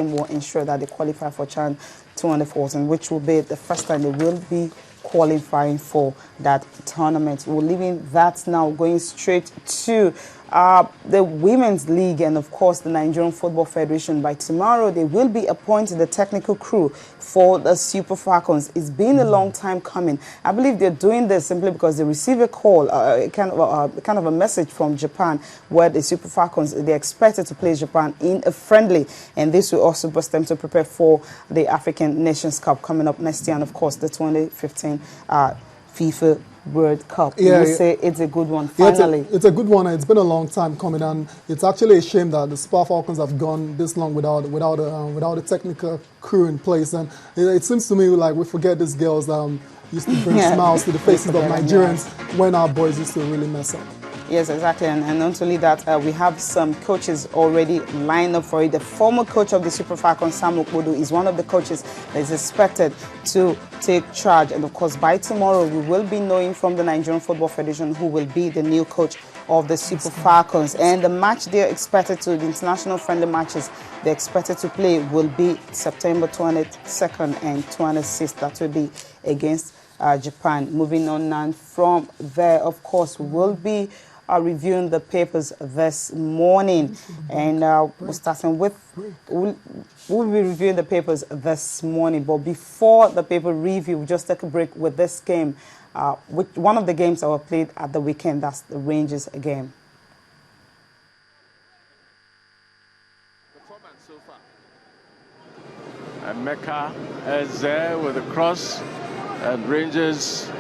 will ensure that they qualify for CHAN 2014, which will be the first time they will be qualifying for that tournament. We're leaving that now, going straight to the Women's League and, of course, the Nigerian Football Federation. By tomorrow, they will be appointing the technical crew for the Super Falcons. It's been a long time coming. I believe they're doing this simply because they receive a call, kind of a message from Japan, where the Super Falcons, they're expected to play Japan in a friendly, and this will also boost them to prepare for the African Nations Cup coming up next year, and, of course, the 2015 FIFA World Cup. Yeah, you say it's a good one, finally. Yeah, it's a good one. It's been a long time coming, and it's actually a shame that the Super Falcons have gone this long without a technical crew in place. And it seems to me like we forget these girls used to bring smiles to the faces of Nigerians when our boys used to really mess up. Yes, exactly. And not only that, we have some coaches already lined up for it. The former coach of the Super Falcons, Sam Okpodo, is one of the coaches that is expected to take charge. And, of course, by tomorrow, we will be knowing from the Nigerian Football Federation who will be the new coach of the Super Falcons. And the match they're expected to, the international friendly matches they're expected to play will be September 22nd and 26th. That will be against Japan. Moving on now from there, of course, we will be reviewing the papers this morning, and we'll be reviewing the papers this morning. But before the paper review, we'll just take a break with this game, one of the games that were played at the weekend. That's the Rangers game. Performance so far. And Mecca is there with a cross, and Rangers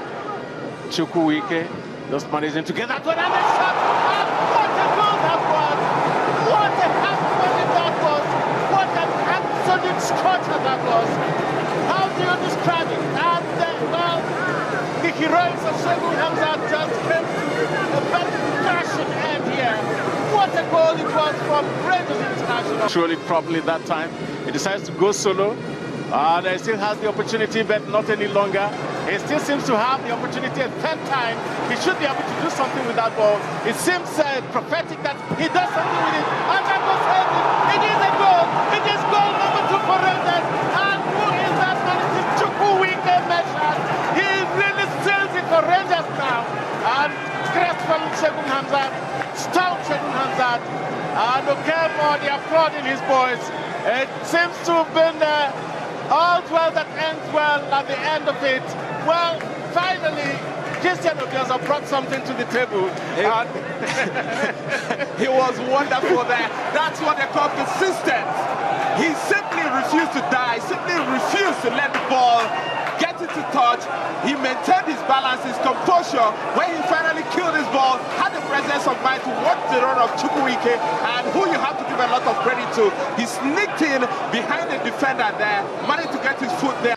Chukwuike just managing to get that one, and they shot. What a goal that was! What a absolute that was! What an absolute scorcher that was! How do you describe it? And well, the heroes of Segun Hamza just came to a very crashing end here. What a goal it was from Rangers International! Control it properly that time. He decides to go solo. And he still has the opportunity, but not any longer. He still seems to have the opportunity a third time. He should be able to do something with that ball. It seems prophetic that he does something with it. And that was headed. It is a goal. It is goal number 2 for Rangers. And who is that? And it is Chukwuike Meshach. He really steals it for Rangers now. And graceful Segun Hamza, stout Segun Hamza. And Okemo, they are applauding his boys. It seems to have been all well that ends well at the end of it. Well, finally, Christian Obiozor brought something to the table. He was wonderful there. That's what they call persistence. He simply refused to die, simply refused to let the ball get into touch. He maintained his balance, his composure. When he finally killed his ball, had the presence of mind to watch the run of Chukwuike, and who you have to give a lot of credit to. He sneaked in behind the defender there, managed to get his foot there.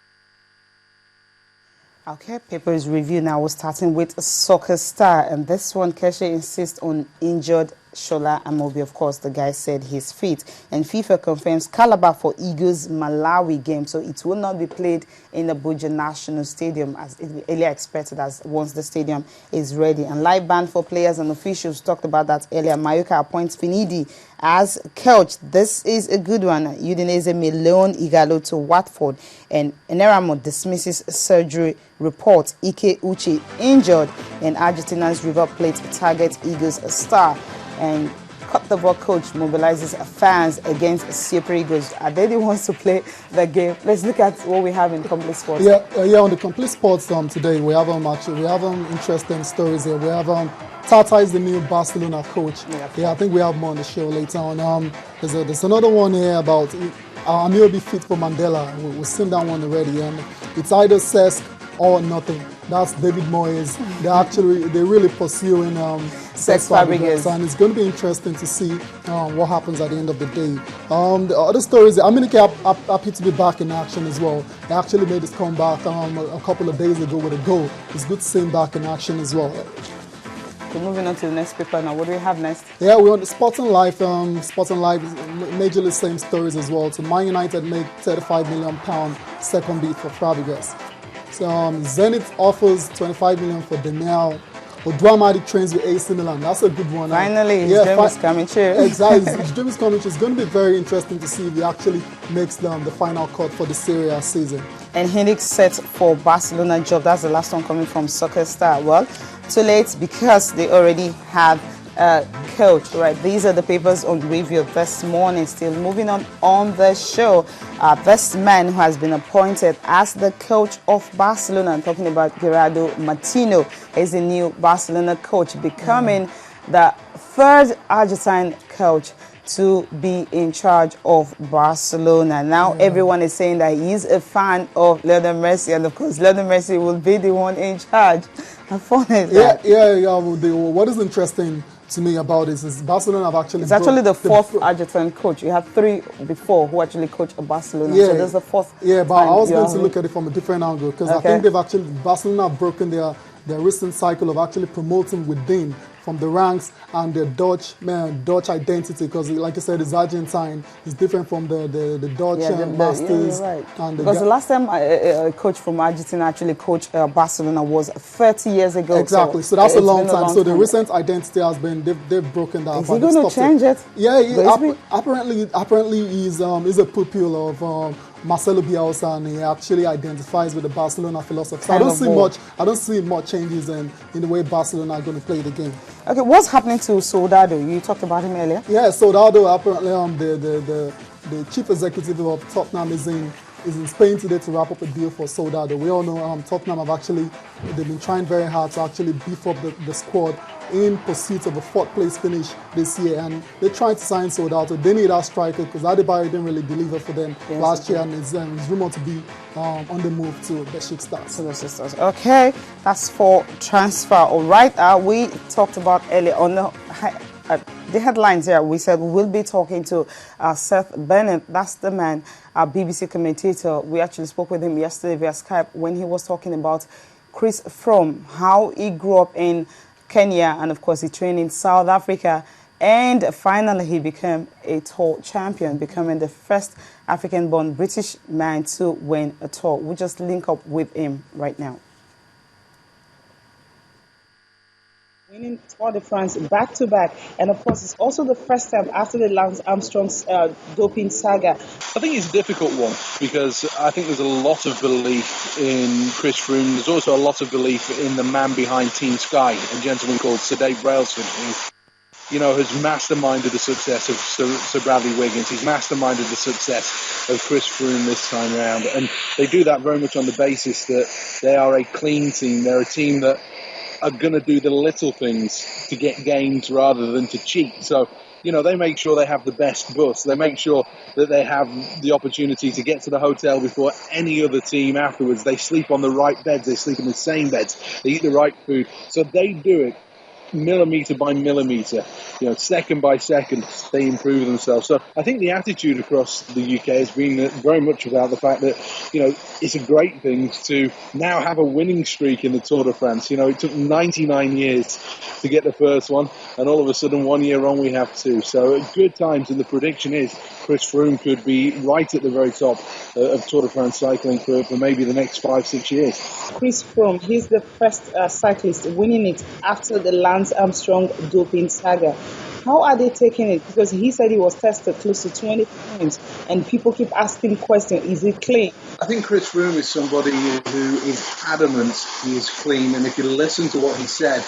Okay, papers review now. We're starting with Soccer Star, and this one, Keshe insists on injured Shola Amobi. Of course, the guy said he's fit, and FIFA confirms Calabar for Eagles Malawi game, so it will not be played in the Abuja National Stadium as earlier expected, as once the stadium is ready. And live ban for players and officials, talked about that earlier. Mayoka appoints Finidi as coach. This is a good one. Udinese may loan Igalo to Watford, and Eneramo dismisses surgery report. Ike Uche injured, and Argentina's River Plate targets Eagles star. And Cote d'Ivoire coach mobilizes fans against Super Eagles. Are they the ones to play the game? Let's look at what we have in Complete Sports. Yeah, on the Complete Sports today, we have interesting stories here. We have Tata is the new Barcelona coach. I think we have more on the show later on. There's another one here about Amir be fit for Mandela. We've seen that one already, and it's either Cesc or nothing. That's David Moyes. They're really pursuing Cesc Fabregas, and it's going to be interesting to see what happens at the end of the day. The other stories, Aminike happy to be back in action as well. He actually made his comeback a couple of days ago with a goal. It's good to see him back in action as well. Okay, moving on to the next paper now. What do we have next? Yeah, we're on the Sporting Life. Sporting Life, majorly same stories as well. So Man United make £35 million second bid for Fabregas. So Zenit offers 25 million for Daniel Odwamadi trains with AC Milan. That's a good one. Finally, his dream is coming true. Exactly, his dream is coming true. It's going to be very interesting to see if he actually makes the final cut for the Serie A season. And Henrik set for Barcelona job. That's the last one coming from Soccer Star. Well, too late because they already have a coach, right? These are the papers on review this morning. Still moving on the show. This man who has been appointed as the coach of Barcelona, I'm talking about Gerardo Martino, is the new Barcelona coach, becoming the third Argentine coach to be in charge of Barcelona. Now everyone is saying that he's a fan of Lionel Messi, and of course Lionel Messi will be the one in charge. How fun is that? What is interesting to me about this is Barcelona have actually... It's actually the fourth Argentine coach. You had three before who actually coached Barcelona. So there's the fourth. Yeah, but I was going to look at it from a different angle, because I think Barcelona have broken their recent cycle of actually promoting within from the ranks and the Dutch identity, because like you said, it's Argentine. It's different from the Dutch masters. Yeah, right. Because the last time a coach from Argentina actually coached Barcelona was 30 years ago. Exactly. So that's a long time. So the recent identity has been they've broken that. Is he going to change it? Yeah. Apparently he's a pupil of Marcelo Bielsa, and he actually identifies with the Barcelona philosophy. So I don't see much changes in the way Barcelona are going to play the game. Okay, what's happening to Soldado? You talked about him earlier. Yeah, Soldado apparently the chief executive of Tottenham is in Spain today to wrap up a deal for Soldado. We all know Tottenham they've been trying very hard to actually beef up the squad in pursuit of a fourth place finish this year, and they're trying to sign Soldado. They need that striker because Adebayo didn't really deliver for them last year, and it's rumored to be on the move to Besiktas. Okay, that's for transfer. All right, we talked about earlier on the headlines here. We said we'll be talking to Seth Bennett. That's the man, BBC commentator. We actually spoke with him yesterday via Skype when he was talking about Chris Froome, how he grew up in Kenya, and of course he trained in South Africa, and finally he became a tour champion, becoming the first African-born British man to win a tour. We'll just link up with him right now. Winning Tour de France back-to-back, and of course it's also the first time after the Lance Armstrong's doping saga. I think it's a difficult one because I think there's a lot of belief in Chris Froome. There's also a lot of belief in the man behind Team Sky, a gentleman called Sir Dave Brailsford, who, has masterminded the success of Sir Bradley Wiggins. He's masterminded the success of Chris Froome this time around, and they do that very much on the basis that they are a clean team. They're a team that are going to do the little things to get gains rather than to cheat. So, they make sure they have the best bus. They make sure that they have the opportunity to get to the hotel before any other team afterwards. They sleep on the right beds. They sleep in the same beds. They eat the right food. So they do it millimetre by millimetre, second by second, they improve themselves. So I think the attitude across the UK has been very much about the fact that, it's a great thing to now have a winning streak in the Tour de France. It took 99 years to get the first one, and all of a sudden 1 year on we have two. So at good times, and the prediction is Chris Froome could be right at the very top of Tour de France cycling for maybe the next 5-6 years. Chris Froome, he's the first cyclist winning it after the Lance Armstrong doping saga. How are they taking it? Because he said he was tested close to 20 times, and people keep asking questions, is he clean? I think Chris Froome is somebody who is adamant he is clean, and if you listen to what he said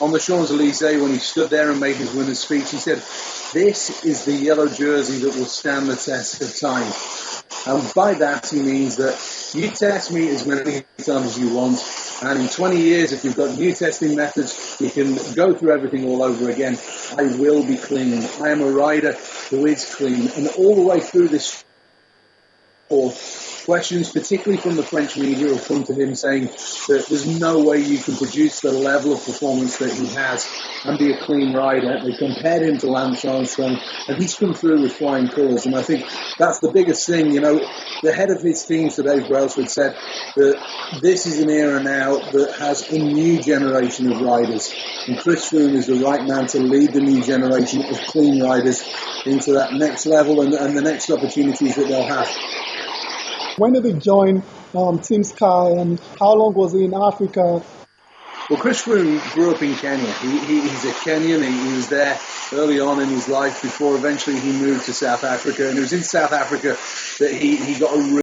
on the Champs-Élysées when he stood there and made his winner's speech, he said, "This is the yellow jersey that will stand the test of time." And by that he means that you test me as many times as you want, and in 20 years, if you've got new testing methods, you can go through everything all over again. I will be clean. I am a rider who is clean. And all the way through this questions, particularly from the French media, have come to him saying that there's no way you can produce the level of performance that he has and be a clean rider. They compared him to Lance Armstrong, and he's come through with flying colours. And I think that's the biggest thing. The head of his team, Sir Dave Brailsford, said that this is an era now that has a new generation of riders, and Chris Froome is the right man to lead the new generation of clean riders into that next level and the next opportunities that they'll have. When did he join Team Sky, and how long was he in Africa? Well, Chris Froome grew up in Kenya. He's a Kenyan. He was there early on in his life before eventually he moved to South Africa. And it was in South Africa that he got a